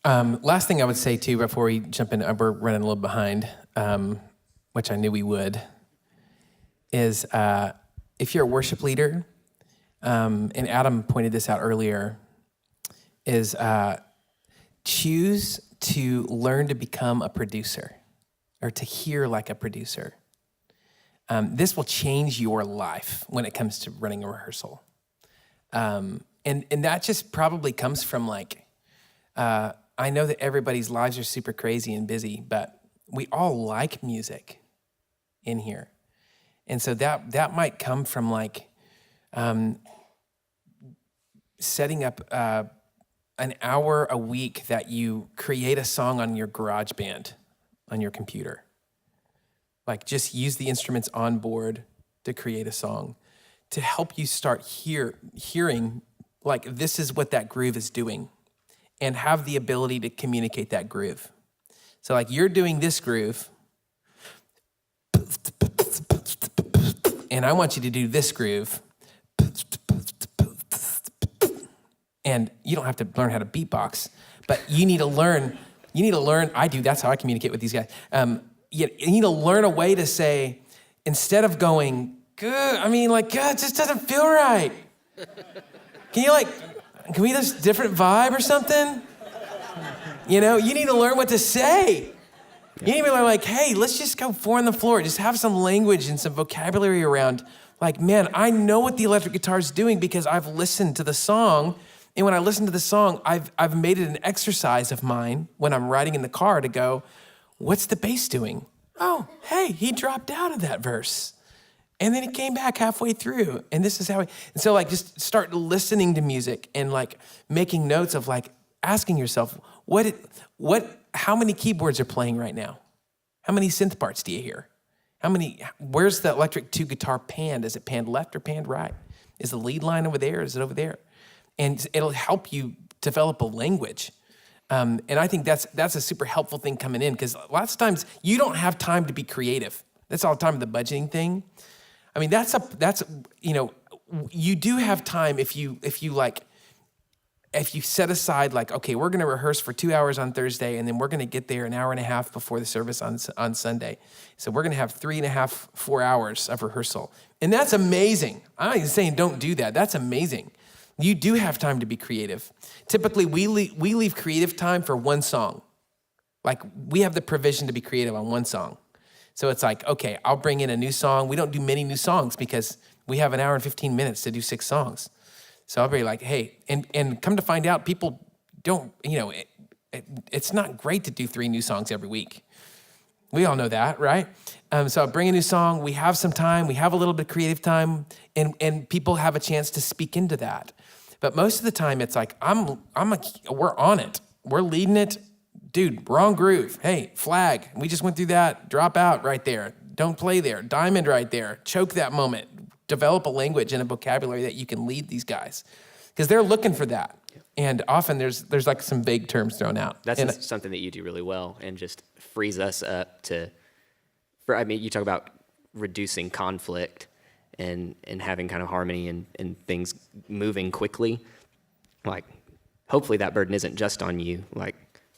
Last thing I would say too, before we jump in, we're running a little behind, which I knew we would, is if you're a worship leader, and Adam pointed this out earlier, is choose to learn to become a producer or to hear like a producer. This will change your life when it comes to running a rehearsal. And that just probably comes from I know that everybody's lives are super crazy and busy, but we all like music in here. And so that might come from setting up an hour a week that you create a song on your GarageBand on your computer. Just use the instruments on board to create a song to help you start hearing this is what that groove is doing and have the ability to communicate that groove. So you're doing this groove and I want you to do this groove. And you don't have to learn how to beatbox, but you need to learn, that's how I communicate with these guys. You need to learn a way to say, instead of going, good, God, it just doesn't feel right. Can we just different vibe or something? You need to learn what to say. You need to be hey, let's just go four on the floor. Just have some language and some vocabulary around, man, I know what the electric guitar is doing because I've listened to the song. And when I listen to the song, I've made it an exercise of mine when I'm riding in the car to go, what's the bass doing? Oh, hey, he dropped out of that verse. And then he came back halfway through. And this is how and so just start listening to music and making notes of asking yourself, how many keyboards are playing right now? How many synth parts do you hear? Where's the electric 2 guitar panned? Is it panned left or panned right? Is the lead line over there? Is it over there? And it'll help you develop a language. And I think that's a super helpful thing coming in because lots of times you don't have time to be creative. That's all the time the budgeting thing. You do have time if you set aside okay, we're going to rehearse for 2 hours on Thursday and then we're going to get there an hour and a half before the service on Sunday. So we're going to have 3.5, 4 hours of rehearsal. And that's amazing. I'm not even saying don't do that. That's amazing. You do have time to be creative. Typically, we leave creative time for one song. We have the provision to be creative on one song. So it's okay, I'll bring in a new song. We don't do many new songs because we have an hour and 15 minutes to do 6 songs. So I'll be hey, and come to find out, people don't, it's not great to do 3 new songs every week. We all know that, right? So I'll bring a new song. We have some time. We have a little bit of creative time, and people have a chance to speak into that. But most of the time, it's we're on it. We're leading it. Dude, wrong groove. Hey, flag. We just went through that. Drop out right there. Don't play there. Diamond right there. Choke that moment. Develop a language and a vocabulary that you can lead these guys because they're looking for that. And often there's some vague terms thrown out. That's something that you do really well and just frees us up you talk about reducing conflict and having kind of harmony and things moving quickly. Hopefully that burden isn't just on you.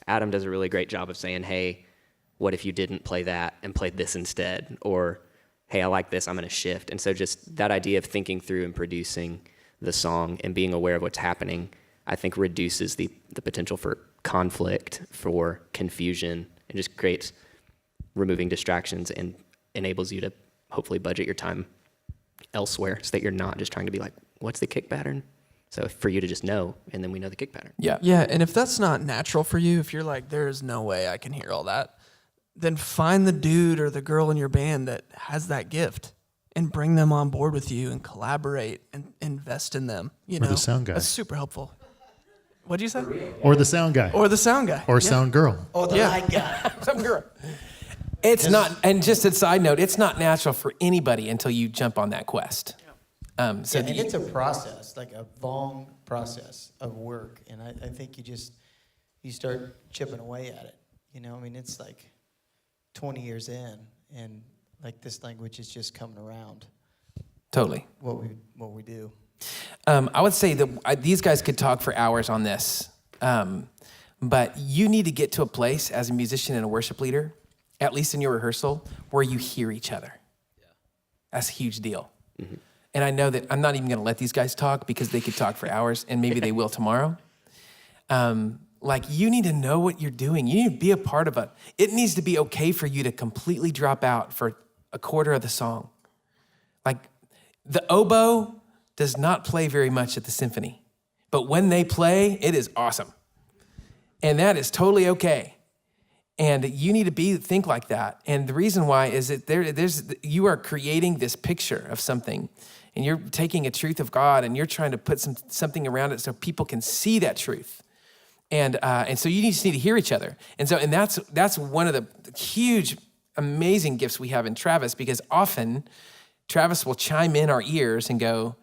Adam does a really great job of saying, hey, what if you didn't play that and played this instead? Or, hey, I like this, I'm going to shift. And so just that idea of thinking through and producing the song and being aware of what's happening, I think reduces the potential for conflict, for confusion, and just creates removing distractions and enables you to hopefully budget your time elsewhere so that you're not just trying to be what's the kick pattern? So for you to just know, and then we know the kick pattern. Yeah, and if that's not natural for you, if you're there's no way I can hear all that, then find the dude or the girl in your band that has that gift and bring them on board with you and collaborate and invest in them. Or the sound guy. That's super helpful. What'd you say? Or the sound guy. Or the sound guy. Or sound girl. Or the light guy. Some girl. It's not, and just a side note, it's not natural for anybody until you jump on that quest. And it's a process, a long process of work. And I think you start chipping away at it. It's 20 years in, and this language is just coming around. Totally. What we do. I would say that these guys could talk for hours on this. But you need to get to a place as a musician and a worship leader, at least in your rehearsal, where you hear each other. That's a huge deal. Mm-hmm. And I know that I'm not even going to let these guys talk because they could talk for hours, and maybe they will tomorrow. Like, you need to know what you're doing. You need to be a part of it. It needs to be okay for you to completely drop out for a quarter of the song. Like, the oboe does not play very much at the symphony, but when they play, it is awesome. And that is totally okay. And you need to think like that. And the reason why is that you are creating this picture of something, and you're taking a truth of God, and you're trying to put something around it so people can see that truth. And so you just need to hear each other. And that's one of the huge, amazing gifts we have in Travis, because often Travis will chime in our ears and go,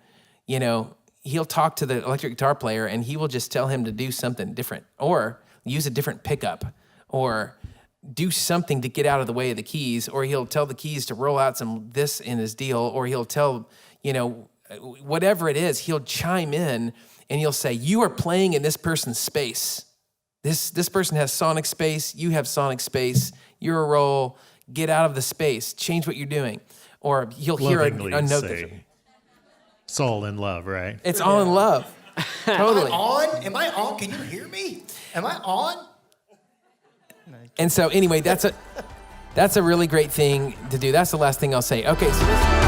he'll talk to the electric guitar player and he will just tell him to do something different, or use a different pickup, or do something to get out of the way of the keys, or he'll tell the keys to roll out some this in his deal, or he'll tell, whatever it is, he'll chime in. And you'll say, you are playing in this person's space. This person has sonic space. You have sonic space. You're a role. Get out of the space. Change what you're doing. Or you'll hear a note. It's all in love, right? It's all in love. Totally. Am I on? Can you hear me? Am I on? And so anyway, that's a really great thing to do. That's the last thing I'll say. Okay, so